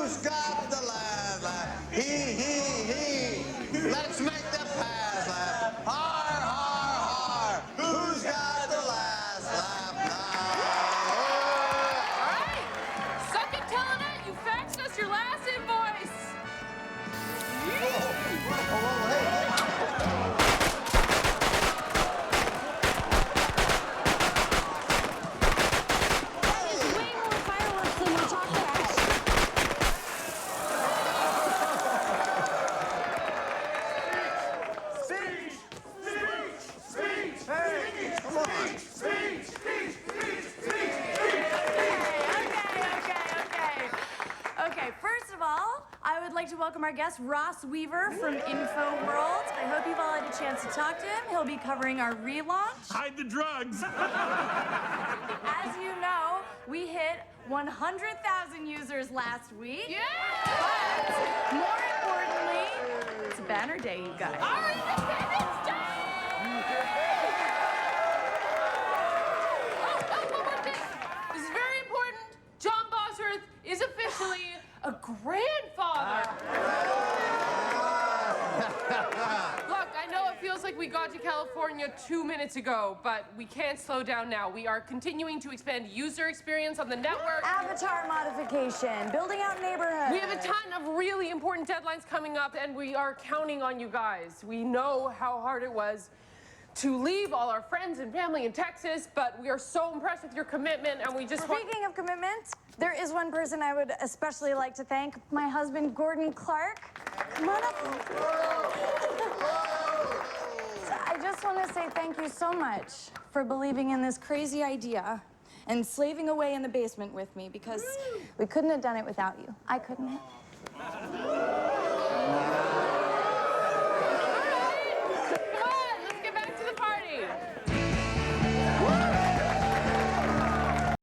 Who's got the last laugh? He. Let's make the past laugh. Har, har, har. Who's got the last laugh now? All right. Suck it, Telnet. You faxed us your last invoice. Whoa, hey. Okay, first of all, I would like to welcome our guest, Ross Weaver from InfoWorld. I hope you've all had a chance to talk to him. He'll be covering our relaunch. Hide the drugs. As you know, we hit 100,000 users last week. Yeah! But more importantly, it's a banner day, you guys. Our Independence Day! Oh, one more thing. This is very important. John Bosworth is officially a grandfather. Look, I know it feels like we got to California 2 minutes ago, but we can't slow down now. We are continuing to expand user experience on the network. Avatar modification, building out neighborhoods. We have a ton of really important deadlines coming up, and we are counting on you guys. We know how hard it was to leave all our friends and family in Texas, but we are so impressed with your commitment, and we just want... Speaking of commitment, there is one person I would especially like to thank, my husband, Gordon Clark. Come on up. I just want to say thank you so much for believing in this crazy idea and slaving away in the basement with me, because we couldn't have done it without you. I couldn't have.